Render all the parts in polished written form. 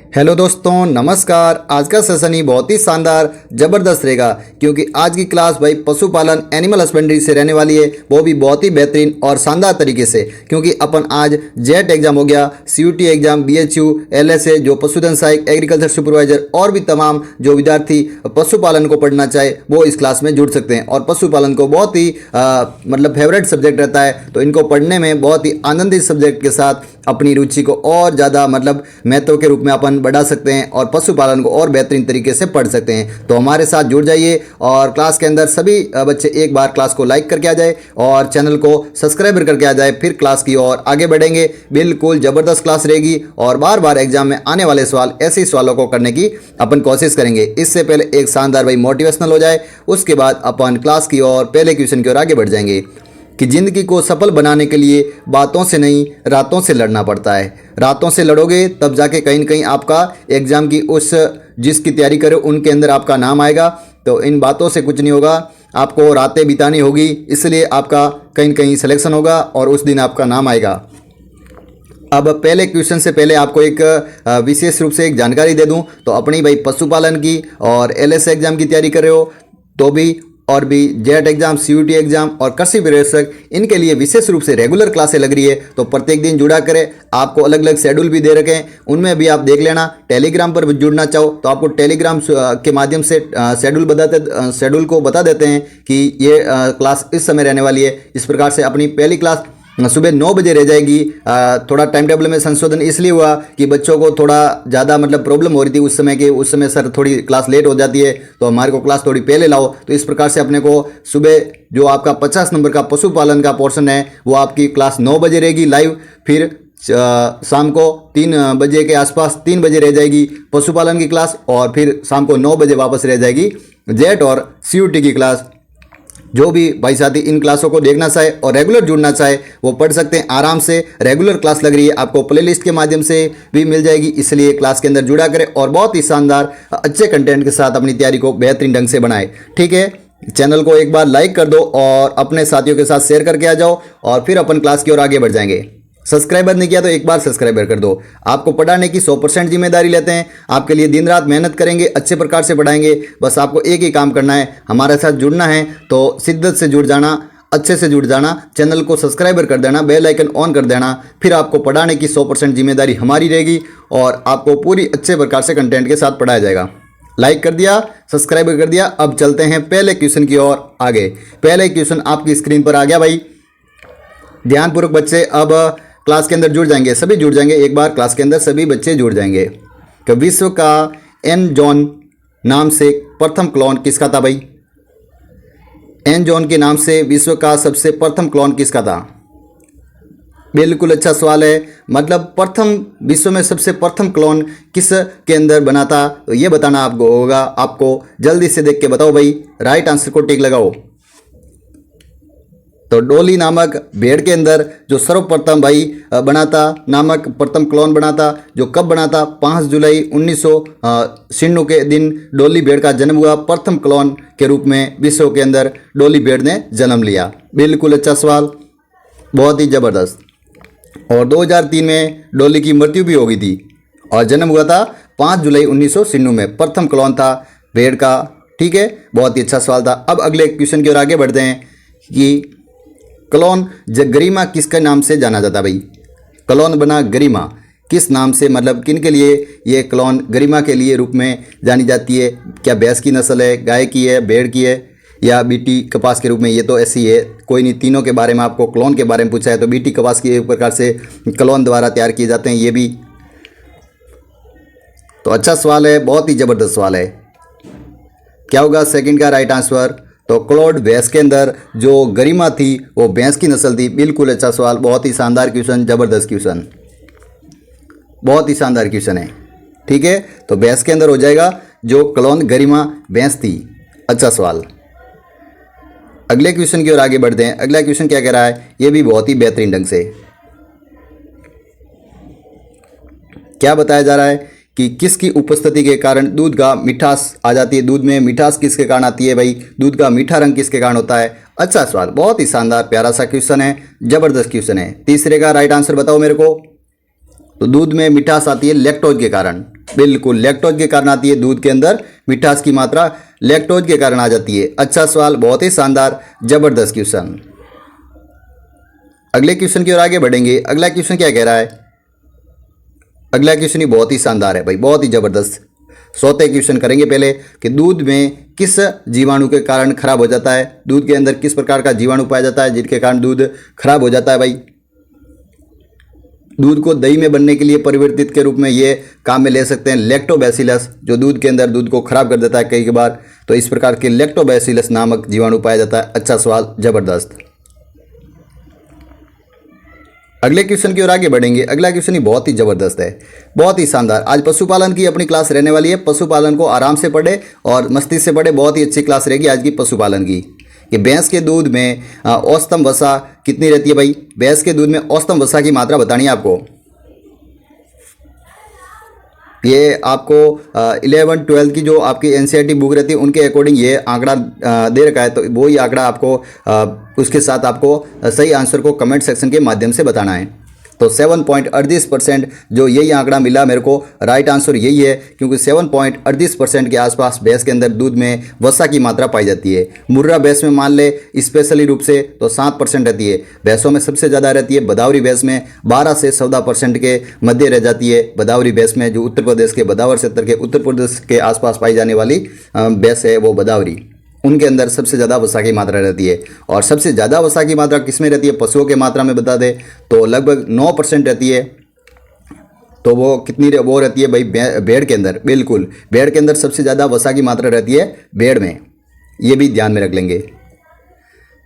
Hello दोस्तों, नमस्कार। आज का सेशन ही बहुत ही शानदार ज़बरदस्त रहेगा क्योंकि आज की क्लास भाई पशुपालन एनिमल हस्बेंड्री से रहने वाली है, वो भी बहुत ही बेहतरीन और शानदार तरीके से। क्योंकि अपन आज जेट एग्जाम हो गया, सीयूटी एग्जाम, बीएचयू, एलएसए जो पशुधन सहायक, एग्रीकल्चर सुपरवाइजर और भी तमाम जो विद्यार्थी पशुपालन को पढ़ना चाहे वो इस क्लास में जुड़ सकते हैं। और पशुपालन को बहुत ही मतलब फेवरेट सब्जेक्ट रहता है, तो इनको पढ़ने में बहुत ही आनंदित सब्जेक्ट के साथ अपनी रुचि को और ज़्यादा मतलब महत्व के रूप में अपन बढ़ा सकते हैं और पशुपालन को और बेहतरीन तरीके से पढ़ सकते हैं। तो हमारे साथ जुड़ जाइए और क्लास के अंदर सभी बच्चे एक बार क्लास को लाइक करके आ जाए और चैनल को सब्सक्राइब करके आ जाए। फिर क्लास की ओर आगे बढ़ेंगे। बिल्कुल ज़बरदस्त क्लास रहेगी और बार बार एग्जाम में आने वाले सवाल ऐसे ही सवालों को करने की अपन कोशिश करेंगे। इससे पहले एक शानदार भाई मोटिवेशनल हो जाए, उसके बाद अपन क्लास की ओर पहले क्वेश्चन की ओर आगे बढ़ जाएंगे कि ज़िंदगी को सफल बनाने के लिए बातों से नहीं रातों से लड़ना पड़ता है। रातों से लड़ोगे तब जाके कहीं न कहीं आपका एग्ज़ाम की उस जिसकी तैयारी करो उनके अंदर आपका नाम आएगा। तो इन बातों से कुछ नहीं होगा, आपको रातें बितानी होगी, इसलिए आपका कहीं न कहीं सिलेक्शन होगा और उस दिन आपका नाम आएगा। अब पहले क्वेश्चन से पहले आपको एक विशेष रूप से एक जानकारी दे दूं, तो अपनी भाई पशुपालन की और एलएसए एग्ज़ाम की तैयारी कर रहे हो तो भी, और भी जेट एग्जाम, सीयूटी एग्जाम और कृषि विशेषज्ञ, इनके लिए विशेष रूप से रेगुलर क्लासें लग रही है। तो प्रत्येक दिन जुड़ा करें। आपको अलग अलग शेड्यूल भी दे रखे हैं, उनमें भी आप देख लेना। टेलीग्राम पर जुड़ना चाहो तो आपको टेलीग्राम के माध्यम से शेड्यूल को बता देते हैं कि ये क्लास इस समय रहने वाली है। इस प्रकार से अपनी पहली क्लास सुबह 9 बजे रह जाएगी। थोड़ा टाइम टेबल में संशोधन इसलिए हुआ कि बच्चों को थोड़ा ज़्यादा मतलब प्रॉब्लम हो रही थी उस समय सर थोड़ी क्लास लेट हो जाती है, तो हमारे को क्लास थोड़ी पहले लाओ। तो इस प्रकार से अपने को सुबह जो आपका 50 नंबर का पशुपालन का पोर्शन है वो आपकी क्लास 9 बजे रहेगी लाइव। फिर शाम को 3 बजे के आसपास 3 बजे रह जाएगी पशुपालन की क्लास, और फिर शाम को 9 बजे वापस रह जाएगी जेट और सीयूटी की क्लास। जो भी भाई साथी इन क्लासों को देखना चाहे और रेगुलर जुड़ना चाहे वो पढ़ सकते हैं आराम से। रेगुलर क्लास लग रही है, आपको प्लेलिस्ट के माध्यम से भी मिल जाएगी, इसलिए क्लास के अंदर जुड़ा करें और बहुत ही शानदार अच्छे कंटेंट के साथ अपनी तैयारी को बेहतरीन ढंग से बनाएं। ठीक है, चैनल को एक बार लाइक कर दो और अपने साथियों के साथ शेयर करके आ जाओ और फिर अपन क्लास की ओर आगे बढ़ जाएंगे। सब्सक्राइबर नहीं किया तो एक बार सब्सक्राइबर कर दो। आपको पढ़ाने की 100% जिम्मेदारी लेते हैं, आपके लिए दिन रात मेहनत करेंगे, अच्छे प्रकार से पढ़ाएंगे। बस आपको एक ही काम करना है, हमारे साथ जुड़ना है तो शिद्दत से जुड़ जाना, अच्छे से जुड़ जाना, चैनल को सब्सक्राइबर कर देना, बेल आइकन ऑन कर देना। फिर आपको पढ़ाने की 100% जिम्मेदारी हमारी रहेगी और आपको पूरी अच्छे प्रकार से कंटेंट के साथ पढ़ाया जाएगा। लाइक कर दिया, सब्सक्राइब कर दिया। अब चलते हैं पहले क्वेश्चन की ओर आगे। पहले क्वेश्चन आपकी स्क्रीन पर आ गया भाई। ध्यानपूर्वक बच्चे अब क्लास के अंदर जुड़ जाएंगे, सभी जुड़ जाएंगे। एक बार क्लास के अंदर सभी बच्चे जुड़ जाएंगे। तो विश्व का एन जॉन नाम से प्रथम क्लोन किसका था भाई? एन जॉन के नाम से विश्व का सबसे प्रथम क्लोन किसका था? बिल्कुल अच्छा सवाल है। मतलब प्रथम विश्व में सबसे प्रथम क्लोन किस के अंदर बना था, तो ये बताना आपको होगा। आपको जल्दी से देख के बताओ भाई, राइट आंसर को टिक लगाओ। तो डोली नामक भेड़ के अंदर जो सर्वप्रथम भाई बना था, नामक प्रथम क्लोन बना था, जो कब बना था? 5 जुलाई 1996 के दिन डोली भेड़ का जन्म हुआ। प्रथम क्लोन के रूप में विश्व के अंदर डोली भेड़ ने जन्म लिया। बिल्कुल अच्छा सवाल, बहुत ही ज़बरदस्त। और 2003 में डोली की मृत्यु भी हो गई थी और जन्म हुआ था 5 जुलाई 1996 में। प्रथम क्लोन था भेड़ का। ठीक है, बहुत ही अच्छा सवाल था। अब अगले क्वेश्चन की ओर आगे बढ़ते हैं कि क्लोन गरिमा किसके नाम से जाना जाता भाई? क्लोन बना गरिमा किस नाम से, मतलब किन के लिए ये क्लोन गरिमा के लिए रूप में जानी जाती है? क्या भैंस की नस्ल है, गाय की है, भेड़ की है, या बीटी कपास के रूप में? ये तो ऐसी है, कोई नहीं। तीनों के बारे में आपको क्लोन के बारे में पूछा है तो बीटी कपास की एक प्रकार से क्लोन द्वारा तैयार किए जाते हैं ये भी। तो अच्छा सवाल है, बहुत ही ज़बरदस्त सवाल है। क्या होगा सेकंड का राइट आंसर? तो क्लोड भैंस के अंदर जो गरिमा थी वो भैंस की नस्ल थी। बिल्कुल अच्छा सवाल, बहुत ही शानदार क्वेश्चन, ज़बरदस्त क्वेश्चन, बहुत ही शानदार क्वेश्चन है। ठीक है, तो भैंस के अंदर हो जाएगा जो क्लोन गरिमा भैंस थी। अच्छा सवाल। अगले क्वेश्चन की ओर आगे बढ़ते हैं। अगला क्वेश्चन क्या कह रहा है, ये भी बहुत ही बेहतरीन ढंग से क्या बताया जा रहा है कि किसकी उपस्थिति के कारण दूध का मिठास आ जाती है? दूध में मिठास किसके कारण आती है भाई? दूध का मीठा रंग किसके कारण होता है? अच्छा सवाल, बहुत ही शानदार प्यारा सा क्वेश्चन है, जबरदस्त क्वेश्चन है। तीसरे का राइट आंसर बताओ मेरे को। तो दूध में मिठास आती है लैक्टोज के कारण। बिल्कुल, लैक्टोज के कारण आती है, दूध के अंदर मिठास की मात्रा लैक्टोज के कारण आ जाती है। अच्छा सवाल, बहुत ही शानदार, जबरदस्त क्वेश्चन। अगले क्वेश्चन की ओर आगे बढ़ेंगे। अगला क्वेश्चन क्या कह रहा है? अगला क्वेश्चन ही बहुत ही शानदार है भाई, बहुत ही जबरदस्त। सोते क्वेश्चन करेंगे पहले कि दूध में किस जीवाणु के कारण खराब हो जाता है, दूध के अंदर किस प्रकार का जीवाणु पाया जाता है जिनके कारण दूध खराब हो जाता है भाई। दूध को दही में बनने के लिए परिवर्तित के रूप में ये काम में ले सकते हैं लैक्टोबैसिलस, जो दूध के अंदर दूध को खराब कर देता है कई बार। तो इस प्रकार के लैक्टोबैसिलस नामक जीवाणु पाया जाता है। अच्छा सवाल, जबरदस्त। अगले क्वेश्चन की ओर आगे बढ़ेंगे। अगला क्वेश्चन ही बहुत ही जबरदस्त है, बहुत ही शानदार। आज पशुपालन की अपनी क्लास रहने वाली है। पशुपालन को आराम से पढ़े और मस्ती से पढ़े, बहुत ही अच्छी क्लास रहेगी आज की पशुपालन की। कि भैंस के दूध में औसतम वसा कितनी रहती है भाई? भैंस के दूध में औसतम वसा की मात्रा बतानी है आपको। ये आपको 11-12 की जो आपकी एनसीईआरटी बुक रहती है उनके अकॉर्डिंग ये आंकड़ा दे रखा है। तो वही आंकड़ा आपको उसके साथ आपको सही आंसर को कमेंट सेक्शन के माध्यम से बताना है। तो 7.38% जो यही आंकड़ा मिला मेरे को, राइट आंसर यही है, क्योंकि 7.38% के आसपास भैंस के अंदर दूध में वसा की मात्रा पाई जाती है। मुर्रा भैंस में मान ले स्पेशली रूप से तो 7% रहती है। भैंसों में सबसे ज़्यादा रहती है बदावरी भैंस में 12 से 14% के मध्य रह जाती है। बदावरी भैंस में जो उत्तर प्रदेश के बदावर क्षेत्र के उत्तर प्रदेश के आसपास पाई जाने वाली भैंस है वो बदावरी, उनके अंदर सबसे ज़्यादा वसा की मात्रा रहती है। और सबसे ज़्यादा वसा की मात्रा किसमें रहती है? पशुओं के मात्रा में बता दें तो लगभग 9% रहती है। तो वो कितनी वो रहती है भाई? भेड़ के अंदर, बिल्कुल भेड़ के अंदर सबसे ज़्यादा वसा की मात्रा रहती है भेड़ में। ये भी ध्यान में रख लेंगे।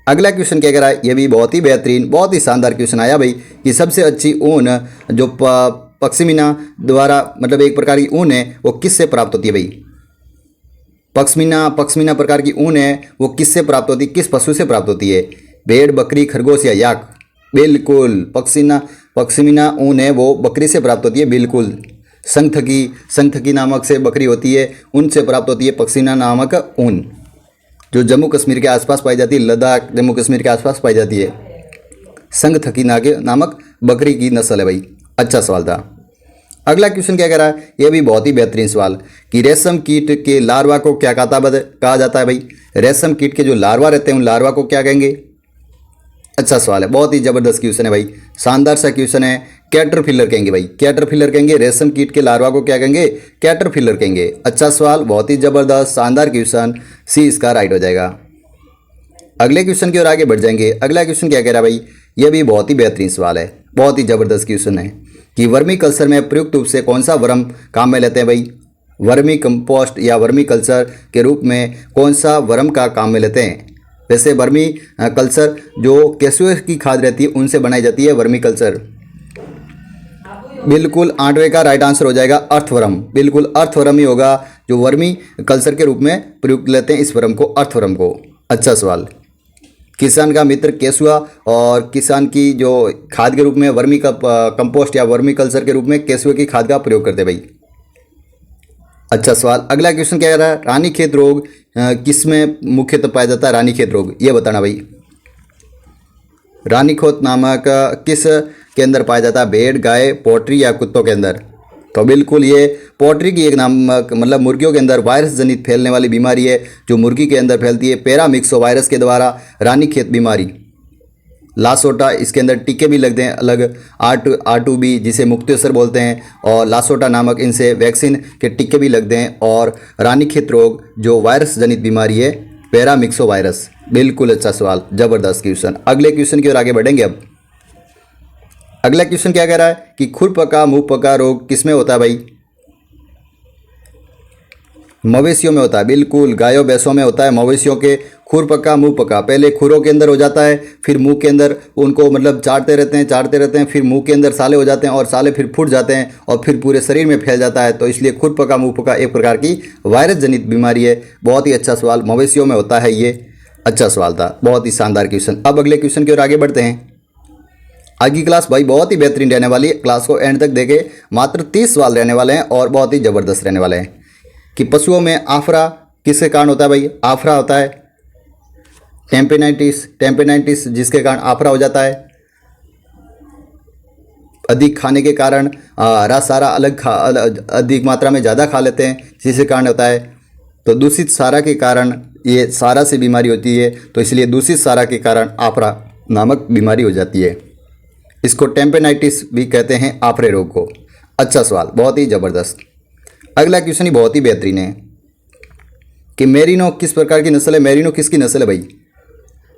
अगला क्वेश्चन क्या कह रहा है? ये भी बहुत ही बेहतरीन, बहुत ही शानदार क्वेश्चन आया भाई कि सबसे अच्छी ऊन जो पश्मीना द्वारा, मतलब एक प्रकार की ऊन है, वो किससे प्राप्त होती है भाई? पश्मीना प्रकार की ऊन है वो किससे प्राप्त होती है, किस पशु से प्राप्त होती है? भेड़, बकरी, खरगोश या याक? बिल्कुल, पश्मीना ऊन है वो बकरी से प्राप्त होती है। बिल्कुल, संगथकी नामक से बकरी होती है, उनसे प्राप्त होती है पश्मीना नामक ऊन, जो जम्मू कश्मीर के आसपास पाई जाती है, लद्दाख जम्मू कश्मीर के आसपास पाई जाती है। संगथकी नामक बकरी की नस्ल है भाई। अच्छा सवाल था। अगला क्वेश्चन क्या कह रहा है? यह भी बहुत ही बेहतरीन सवाल कि रेशम कीट के लार्वा को क्या कहा जाता है भाई? रेशम कीट के जो लार्वा रहते हैं उन लार्वा को क्या कहेंगे? अच्छा सवाल है, बहुत ही जबरदस्त क्वेश्चन है भाई, शानदार सा क्वेश्चन है। कैटरपिलर कहेंगे भाई, कैटरपिलर कहेंगे। रेशम कीट के लार्वा को क्या कहेंगे? कैटरपिलर कहेंगे। अच्छा सवाल, बहुत ही जबरदस्त शानदार क्वेश्चन, सी इसका राइट हो जाएगा। अगले क्वेश्चन की ओर आगे बढ़ जाएंगे। अगला क्वेश्चन क्या कह रहा है भाई? यह भी बहुत ही बेहतरीन सवाल है, बहुत ही जबरदस्त क्वेश्चन है कि वर्मी कल्चर में प्रयुक्त रूप से कौन सा वर्म काम में लेते हैं भाई? वर्मी कंपोस्ट या वर्मी कल्चर के रूप में कौन सा वर्म का काम में लेते हैं? वैसे वर्मी कल्चर जो केंचुए की खाद रहती है उनसे बनाई जाती है वर्मी कल्चर। बिल्कुल 8वें का राइट आंसर हो जाएगा अर्थवर्म। बिल्कुल अर्थवर्म ही होगा जो वर्मी कल्चर के रूप में प्रयुक्त लेते हैं इस वर्म को, अर्थवर्म को। अच्छा सवाल। किसान का मित्र केंचुआ और किसान की जो खाद के रूप में वर्मी कंपोस्ट या वर्मी कल्चर के रूप में केंचुए की खाद का प्रयोग करते हैं भाई। अच्छा सवाल। अगला क्वेश्चन क्या कह रहा है? रानीखेत रोग किसमें मुख्यतः पाया जाता है? रानीखेत रोग ये बताना भाई। रानीखेत नामक किस के अंदर पाया जाता है? भेड़, गाय, पोल्ट्री या कुत्तों के अंदर? तो बिल्कुल ये पोल्ट्री की एक नामक, मतलब मुर्गियों के अंदर वायरस जनित फैलने वाली बीमारी है जो मुर्गी के अंदर फैलती है पैरामिक्सो वायरस के द्वारा, रानीखेत बीमारी। लासोटा, इसके अंदर टीके भी लगते हैं अलग, R2B जिसे मुक्तेश्वर बोलते हैं, और लासोटा नामक इनसे वैक्सीन के टीके भी लगते हैं। और रानीखेत रोग जो वायरस जनित बीमारी है पैरामिक्सो वायरस। बिल्कुल अच्छा सवाल, जबरदस्त क्वेश्चन। अगले क्वेश्चन की ओर आगे बढ़ेंगे अब। अगला क्वेश्चन क्या कह रहा है कि खुरपका मुंहपका रोग किसमें होता है भाई? मवेशियों में होता है। बिल्कुल गायों भैंसों में होता है। मवेशियों के खुरपका मुंहपका, पहले खुरों के अंदर हो जाता है, फिर मुंह के अंदर उनको मतलब चाटते रहते हैं, फिर मुंह के अंदर साले हो जाते हैं और साले फिर फूट जाते हैं और फिर पूरे शरीर में फैल जाता है। तो इसलिए खुरपका मुंहपका एक प्रकार की वायरस जनित बीमारी है। बहुत ही अच्छा सवाल, मवेशियों में होता है ये। अच्छा सवाल था, बहुत ही शानदार क्वेश्चन। अब अगले क्वेश्चन की ओर आगे बढ़ते हैं। आज की क्लास भाई बहुत ही बेहतरीन रहने वाली है। क्लास को एंड तक देखे, मात्र 30 सवाल रहने वाले हैं और बहुत ही ज़बरदस्त रहने वाले हैं। कि पशुओं में आफरा किसके कारण होता है भाई? आफरा होता है टेम्पेनाइटिस जिसके कारण आफरा हो जाता है। अधिक खाने के कारण हरा सारा अधिक मात्रा में ज़्यादा खा लेते हैं, जिसके कारण होता है। तो दूषित सारा के कारण ये सारा से बीमारी होती है, तो इसलिए दूषित सारा के कारण आफरा नामक बीमारी हो जाती है। इसको टेम्पेनाइटिस भी कहते हैं, आफरे रोग को। अच्छा सवाल, बहुत ही ज़बरदस्त। अगला क्वेश्चन ही बहुत ही बेहतरीन है कि मेरिनो किस प्रकार की नस्ल है। मेरिनो किसकी नस्ल है भाई?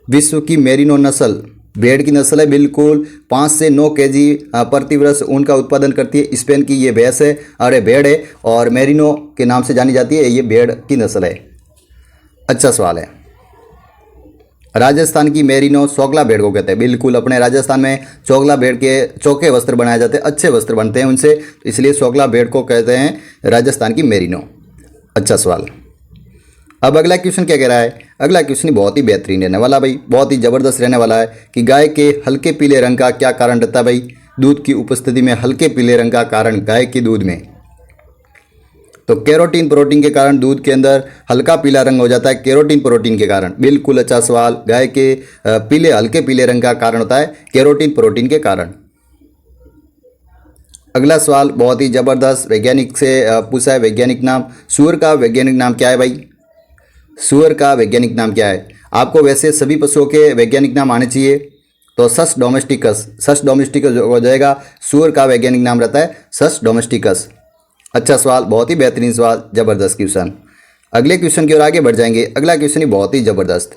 विश्व की मेरिनो नस्ल भेड़ की नस्ल है। बिल्कुल 5 से 9 केजी प्रति वर्ष ऊन का उत्पादन करती है। स्पेन की ये भैंस है और ये भेड़ है और मेरिनो के नाम से जानी जाती है। ये भेड़ की नस्ल है। अच्छा सवाल है, राजस्थान की मेरिनो चोगला भेड़ को कहते हैं। बिल्कुल, अपने राजस्थान में चोगला भेड़ के चौके वस्त्र बनाए जाते हैं, अच्छे वस्त्र बनते हैं उनसे, इसलिए चोगला भेड़ को कहते हैं राजस्थान की मेरिनो। अच्छा सवाल। अब अगला क्वेश्चन क्या कह रहा है? अगला क्वेश्चन बहुत ही बेहतरीन रहने वाला भाई, बहुत ही ज़बरदस्त रहने वाला है कि गाय के हल्के पीले रंग का क्या कारण रहता है भाई? दूध की उपस्थिति में हल्के पीले रंग का कारण गाय के दूध में, तो कैरोटीन प्रोटीन के कारण दूध के अंदर हल्का पीला रंग हो जाता है, कैरोटीन प्रोटीन के कारण। बिल्कुल अच्छा सवाल। गाय के हल्के पीले रंग का कारण होता है कैरोटीन प्रोटीन के कारण। अगला सवाल बहुत ही ज़बरदस्त, वैज्ञानिक से पूछा है। वैज्ञानिक नाम, सूअर का वैज्ञानिक नाम क्या है भाई? सूअर का वैज्ञानिक नाम क्या है? आपको वैसे सभी पशुओं के वैज्ञानिक नाम आने चाहिए, तो सस डोमेस्टिकस, सस डोमेस्टिकस हो जाएगा। सूअर का वैज्ञानिक नाम रहता है सस डोमेस्टिकस। अच्छा सवाल, बहुत ही बेहतरीन सवाल, ज़बरदस्त क्वेश्चन। अगले क्वेश्चन की ओर आगे बढ़ जाएंगे। अगला क्वेश्चन ही बहुत ही ज़बरदस्त।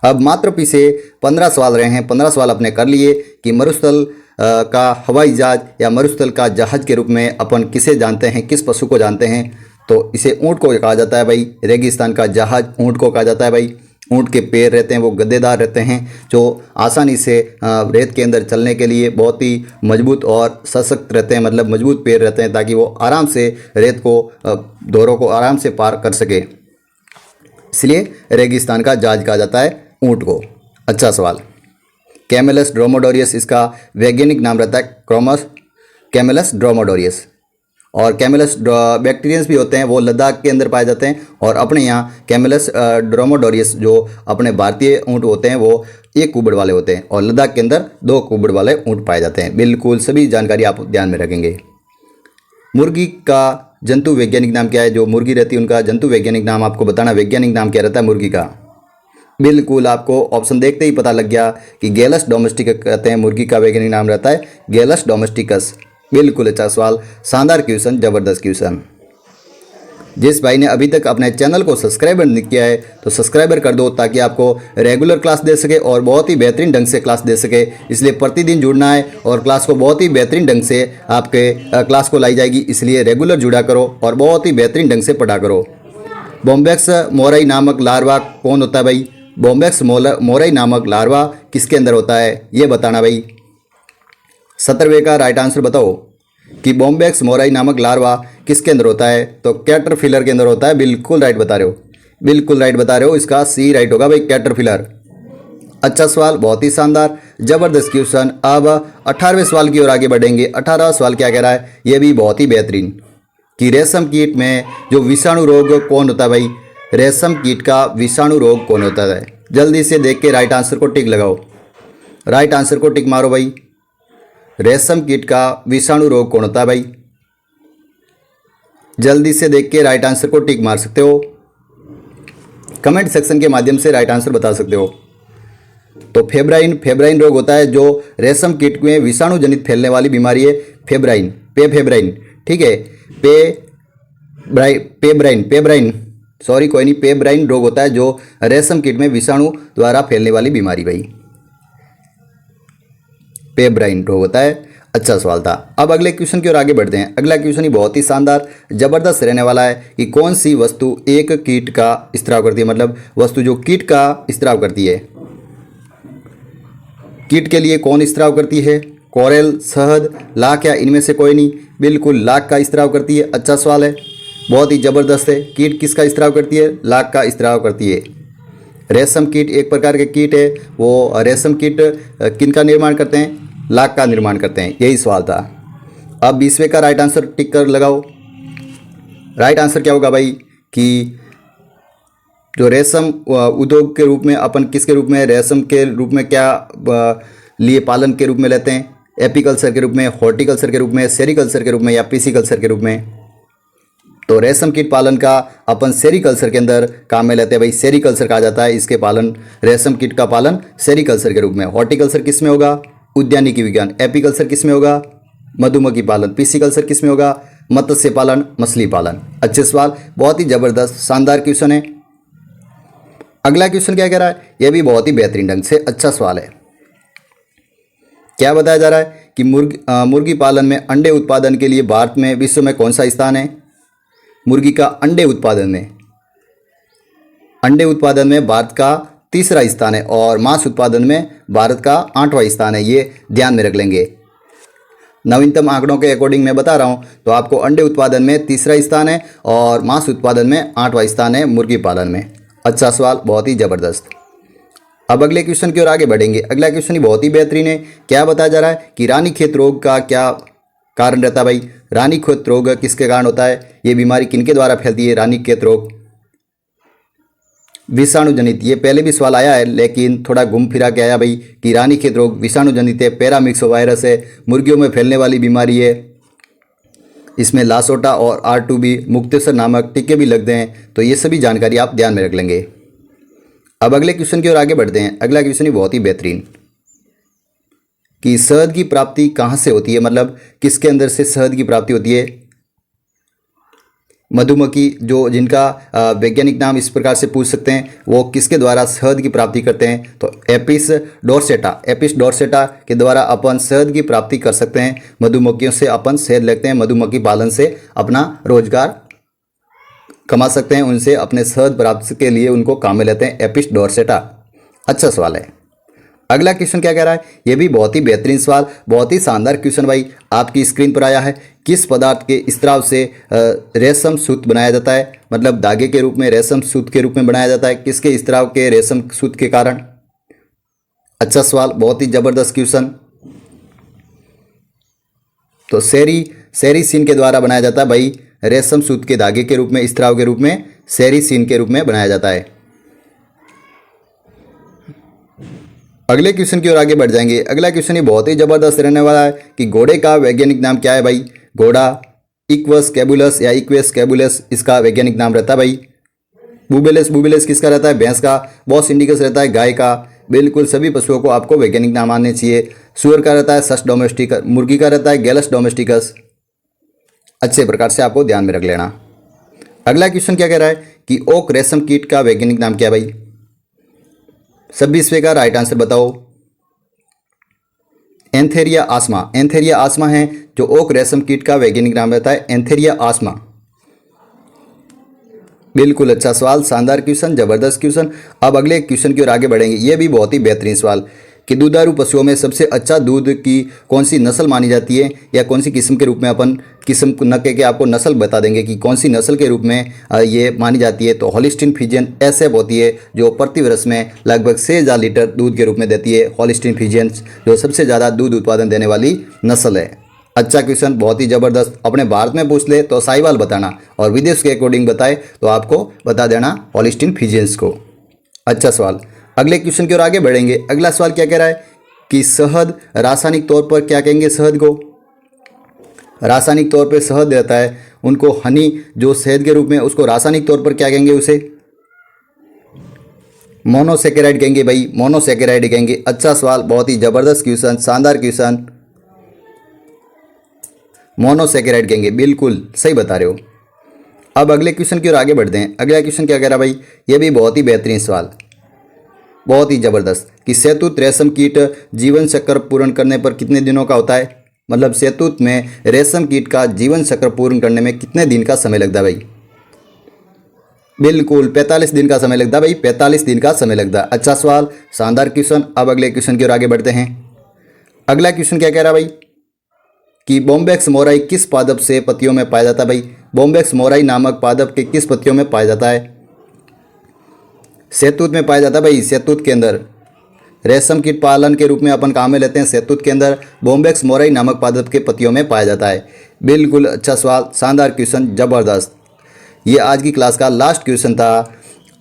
अब मात्र पीछे 15 सवाल रहे हैं, 15 सवाल अपने कर लिए कि मरुस्थल का हवाई जहाज या मरुस्थल का जहाज के रूप में अपन किसे जानते हैं, किस पशु को जानते हैं? तो इसे ऊँट को कहा जाता है भाई। रेगिस्तान का जहाज ऊँट को कहा जाता है भाई। ऊँट के पैर रहते हैं वो गद्देदार रहते हैं, जो आसानी से रेत के अंदर चलने के लिए बहुत ही मजबूत और सशक्त रहते हैं, मतलब मजबूत पैर रहते हैं, ताकि वो आराम से रेत को दौरों को आराम से पार कर सके, इसलिए रेगिस्तान का जहाज कहा जाता है ऊँट को। अच्छा सवाल। कैमेलस ड्रोमोडोरियस इसका वैज्ञानिक नाम रहता है, कैमेलस ड्रोमोडोरियस। और कैमेलस बैक्टीरियंस भी होते हैं, वो लद्दाख के अंदर पाए जाते हैं। और अपने यहाँ कैमेलस ड्रोमोडोरियस जो अपने भारतीय ऊँट होते हैं वो 1 कुबड़ वाले होते हैं, और लद्दाख के अंदर 2 कुबड़ वाले ऊँट पाए जाते हैं। बिल्कुल सभी जानकारी आप ध्यान में रखेंगे। मुर्गी का जंतु वैज्ञानिक नाम क्या है? जो मुर्गी रहती है उनका जंतु वैज्ञानिक नाम आपको बताना, वैज्ञानिक नाम क्या रहता है मुर्गी का? बिल्कुल, आपको ऑप्शन देखते ही पता लग गया कि गैलस डोमेस्टिकस कहते हैं। मुर्गी का वैज्ञानिक नाम रहता है गैलस डोमेस्टिकस। बिल्कुल अच्छा सवाल, शानदार क्वेश्चन, जबरदस्त क्वेश्चन। जिस भाई ने अभी तक अपने चैनल को सब्सक्राइबर नहीं किया है तो सब्सक्राइबर कर दो, ताकि आपको रेगुलर क्लास दे सके और बहुत ही बेहतरीन ढंग से क्लास दे सके। इसलिए प्रतिदिन जुड़ना है और क्लास को बहुत ही बेहतरीन ढंग से आपके क्लास को लाई जाएगी, इसलिए रेगुलर जुड़ा करो और बहुत ही बेहतरीन ढंग से पढ़ा करो। बॉम्बैक्स मोरई नामक लार्वा कौन होता है भाई? बॉम्बैक्स मोरई नामक लार्वा किसके अंदर होता है, ये बताना भाई। 70वें का राइट आंसर बताओ कि बॉम्बैक्स मोरई नामक लार्वा किसके अंदर होता है? तो कैटरपिलर के अंदर होता है। बिल्कुल राइट बता रहे हो, बिल्कुल राइट बता रहे हो। इसका सी राइट होगा भाई, कैटरपिलर। अच्छा सवाल, बहुत ही शानदार, जबरदस्त क्वेश्चन। अब 18वें सवाल की ओर आगे बढ़ेंगे। 18वां सवाल क्या कह रहा है? ये भी बहुत ही बेहतरीन कि रेशम कीट में जो विषाणु रोग कौन होता है भाई? रेशम कीट का विषाणु रोग कौन होता है? जल्दी से देख के राइट आंसर को टिक लगाओ, राइट आंसर को टिक मारो भाई। रेशम कीट का विषाणु रोग कौन होता है भाई? जल्दी से देख के राइट आंसर को टिक मार सकते हो, कमेंट सेक्शन के माध्यम से राइट आंसर बता सकते हो। तो फेब्राइन रोग होता है, जो रेशम कीट में विषाणु जनित फैलने वाली बीमारी है। फेब्राइन, ठीक है, पेब्राइन रोग होता है, जो रेशम कीट में विषाणु द्वारा फैलने वाली बीमारी भाई, पेब्राइन रोग होता है। अच्छा सवाल था। अब अगले क्वेश्चन की ओर आगे बढ़ते हैं। अगला क्वेश्चन ही बहुत ही शानदार, जबरदस्त रहने वाला है कि कौन सी वस्तु एक कीट का स्त्राव करती है, मतलब वस्तु जो कीट का स्त्राव करती है। कीट के लिए कौन स्त्राव करती है? कोरल, शहद, लाख या इनमें से कोई नहीं? बिल्कुल लाख का स्त्राव करती है। अच्छा सवाल है, बहुत ही ज़बरदस्त है। कीट किसका स्त्राव करती है? लाख का स्त्राव करती है। रेशम कीट एक प्रकार के कीट है, वो रेशम कीट किनका निर्माण करते हैं? लाख का निर्माण करते हैं। यही सवाल था। अब 20वें का राइट आंसर टिक कर लगाओ। राइट आंसर क्या होगा भाई कि जो रेशम उद्योग के रूप में अपन किसके रूप में, रेशम के रूप में क्या लिए पालन के रूप में लेते हैं? एपीकल्चर के रूप में, हॉर्टिकल्चर के रूप में, सेरिकल्चर के रूप में या पिसिकल्चर के रूप में। तो रेशम कीट पालन का अपन सेरिकल्चर के अंदर काम में लेते हैं भाई, सेरिकल्चर कहा जाता है इसके पालन, रेशम कीट का पालन सेरिकल्चर के रूप में। हॉर्टिकल्चर किस में होगा? उद्यानिकी विज्ञान। एपीकल्चर किस में होगा? मधुमक्खी पालन। पिसिकल्चर किस में होगा? मत्स्य पालन, मछली पालन। अच्छे सवाल, बहुत ही जबरदस्त शानदार क्वेश्चन है। अगला क्वेश्चन क्या कह रहा है? यह भी बहुत ही बेहतरीन ढंग से अच्छा सवाल है। क्या बताया जा रहा है कि मुर्गी पालन में अंडे उत्पादन के लिए भारत में विश्व में कौन सा स्थान है? मुर्गी का अंडे उत्पादन में भारत का तीसरा स्थान है और मांस उत्पादन में भारत का 8वां स्थान है। ये ध्यान में रख लेंगे। नवीनतम आंकड़ों के अकॉर्डिंग मैं बता रहा हूं, तो आपको अंडे उत्पादन में तीसरा स्थान है और मांस उत्पादन में 8वां स्थान है मुर्गी पालन में। अच्छा सवाल, बहुत ही जबरदस्त। अब अगले क्वेश्चन की ओर आगे बढ़ेंगे। अगला क्वेश्चन ही बहुत ही बेहतरीन है। क्या बताया जा रहा है कि रानीखेत रोग का क्या कारण रहता है भाई? रानीखेत रोग किसके कारण होता है? ये बीमारी किनके द्वारा फैलती है? रानीखेत रोग विषाणु जनित। ये पहले भी सवाल आया है लेकिन थोड़ा घूम फिरा के आया भाई कि रानीखेत रोग विषाणु जनित है, पैरामिक्स वायरस है, मुर्गियों में फैलने वाली बीमारी है। इसमें लासोटा और R2B मुक्तेसर नामक टीके भी लगते हैं। तो ये सभी जानकारी आप ध्यान में रख लेंगे। अब अगले क्वेश्चन की ओर आगे बढ़ते हैं। अगला क्वेश्चन ही बहुत ही बेहतरीन कि शहद की प्राप्ति कहाँ से होती है, मतलब किसके अंदर से शहद की प्राप्ति होती है? मधुमक्खी, जो जिनका वैज्ञानिक नाम इस प्रकार से पूछ सकते हैं, वो किसके द्वारा शहद की प्राप्ति करते हैं? तो एपिस डोर्सेटा के द्वारा अपन शहद की प्राप्ति कर सकते हैं। मधुमक्खियों से अपन शहद लेते हैं, मधुमक्खी पालन से अपना रोजगार कमा सकते हैं, उनसे अपने शहद प्राप्ति के लिए उनको काम में लेते हैं। एपिस डोर्सेटा। अच्छा सवाल है। अगला क्वेश्चन क्या कह रहा है? यह भी बहुत ही बेहतरीन सवाल, बहुत ही शानदार क्वेश्चन भाई आपकी स्क्रीन पर आया है। किस पदार्थ के स्त्राव से रेशम सूत बनाया जाता है? मतलब धागे के रूप में रेशम सूत के रूप में बनाया जाता है, किसके स्त्राव के रेशम सूत के कारण? अच्छा सवाल, बहुत ही जबरदस्त क्वेश्चन। तो सेरीसीन के द्वारा बनाया जाता है भाई, रेशम सूत के धागे के रूप में, स्त्राव के रूप में, सेरीसीन के रूप में बनाया जाता है। अगले क्वेश्चन की ओर आगे बढ़ जाएंगे। अगला क्वेश्चन ये बहुत ही जबरदस्त रहने वाला है कि घोड़े का वैज्ञानिक नाम क्या है भाई? घोड़ा इक्वस कैबुलस या इक्वेस कैबुलस इसका वैज्ञानिक नाम रहता है भाई। बुबेलेस किसका रहता है? भैंस का। बॉस इंडिकस रहता है गाय का। बिल्कुल सभी पशुओं को आपको वैज्ञानिक नाम आने चाहिए। सुअर का रहता है सस डोमेस्टिकस, मुर्गी का रहता है गैलस डोमेस्टिकस। अच्छे प्रकार से आपको ध्यान में रख लेना। अगला क्वेश्चन क्या कह रहा है कि ओक रेशम कीट का वैज्ञानिक नाम क्या है भाई? 26वें का राइट आंसर बताओ। एंथेरिया आस्मा है जो ओक रेशम कीट का वैज्ञानिक नाम रहता है, एंथेरिया आस्मा। बिल्कुल अच्छा सवाल, शानदार क्वेश्चन, जबरदस्त क्वेश्चन। अब अगले क्वेश्चन की ओर आगे बढ़ेंगे। यह भी बहुत ही बेहतरीन सवाल कि दुधारू पशुओं में सबसे अच्छा दूध की कौन सी नस्ल मानी जाती है, या कौन सी किस्म के रूप में अपन किस्म न कह के आपको नस्ल बता देंगे कि कौन सी नस्ल के रूप में ये मानी जाती है। तो हॉलिस्टीन फ्रीजियन एसएफ होती है जो प्रति वर्ष में लगभग 6000 लीटर दूध के रूप में देती है। हॉलिस्टीन फ्रीजियन जो सबसे ज़्यादा दूध उत्पादन देने वाली नस्ल है। अच्छा क्वेश्चन, बहुत ही ज़बरदस्त। अपने भारत में पूछ ले तो साहिवाल बताना, और विदेश के अकॉर्डिंग बताए तो आपको बता देना हॉलिस्टीन फ्रीजियंस को। अच्छा सवाल। अगले क्वेश्चन की ओर आगे बढ़ेंगे। अगला सवाल क्या कह रहा है कि शहद रासायनिक तौर पर क्या कहेंगे? शहद को रासायनिक तौर पर शहद रहता है, उनको हनी जो शहद के रूप में, उसको रासायनिक तौर पर क्या कहेंगे? उसे मोनोसेकेराइड कहेंगे भाई, मोनोसेकेराइड कहेंगे। अच्छा सवाल, बहुत ही जबरदस्त क्वेश्चन, शानदार क्वेश्चन। मोनोसेकेराइड कहेंगे, बिल्कुल सही बता रहे हो। अब अगले क्वेश्चन की ओर आगे बढ़ते हैं। अगला क्वेश्चन क्या कह रहा है भाई? यह भी बहुत ही बेहतरीन सवाल, बहुत ही जबरदस्त कि शहतूत रेशम कीट जीवन चक्र पूर्ण करने पर कितने दिनों का होता है? मतलब शहतूत में रेशम कीट का जीवन चक्र पूर्ण करने में कितने दिन का समय लगता है भाई? बिल्कुल 45 दिन का समय लगता है भाई, 45 दिन का समय लगता है। अच्छा सवाल, शानदार क्वेश्चन। अब अगले क्वेश्चन की ओर आगे बढ़ते हैं। अगला क्वेश्चन क्या कह रहा है भाई कि बॉम्बेक्स मोराई किस पादप से पत्तियों में पाया जाता है भाई? बॉम्बेक्स मोराई नामक पादप के किस पत्तियों में पाया जाता है? शहतूत में पाया जाता है भाई, शहतूत के अंदर। रेशम कीट पालन के रूप में अपन काम में लेते हैं, शहतूत के अंदर बॉम्बेक्स मोराई नामक पादप के पत्तियों में पाया जाता है। बिल्कुल अच्छा सवाल, शानदार क्वेश्चन, जबरदस्त। ये आज की क्लास का लास्ट क्वेश्चन था।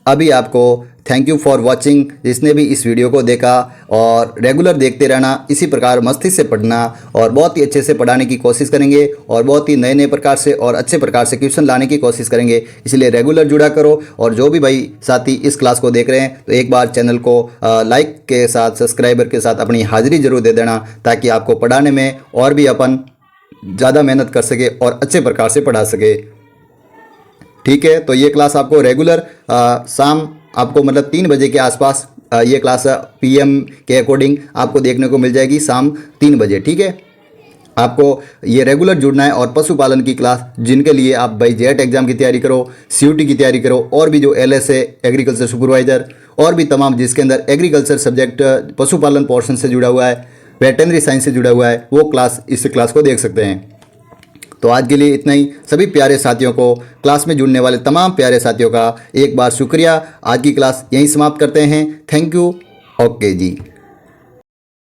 अभी आपको थैंक यू फॉर वॉचिंग। जिसने भी इस वीडियो को देखा और रेगुलर देखते रहना, इसी प्रकार मस्ती से पढ़ना और बहुत ही अच्छे से पढ़ाने की कोशिश करेंगे और बहुत ही नए नए प्रकार से और अच्छे प्रकार से क्वेश्चन लाने की कोशिश करेंगे। इसलिए रेगुलर जुड़ा करो। और जो भी भाई साथी इस क्लास को देख रहे हैं तो एक बार चैनल को लाइक के साथ, सब्सक्राइबर के साथ अपनी हाजिरी जरूर दे देना, ताकि आपको पढ़ाने में और भी अपन ज़्यादा मेहनत कर सके और अच्छे प्रकार से पढ़ा सके। ठीक है, तो ये क्लास आपको रेगुलर शाम आपको मतलब 3 बजे के आसपास ये क्लास PM के अकॉर्डिंग आपको देखने को मिल जाएगी शाम 3 बजे। ठीक है, आपको ये रेगुलर जुड़ना है। और पशुपालन की क्लास जिनके लिए आप भाई जेट एग्जाम की तैयारी करो, CUT की तैयारी करो, और भी जो LS है एग्रीकल्चर सुपरवाइजर, और भी तमाम जिसके अंदर एग्रीकल्चर सब्जेक्ट पशुपालन पोर्शन से जुड़ा हुआ है, वेटनरी साइंस से जुड़ा हुआ है, वो क्लास इस क्लास को देख सकते हैं। तो आज के लिए इतना ही। सभी प्यारे साथियों को, क्लास में जुड़ने वाले तमाम प्यारे साथियों का एक बार शुक्रिया। आज की क्लास यहीं समाप्त करते हैं। Thank you. Okay ji.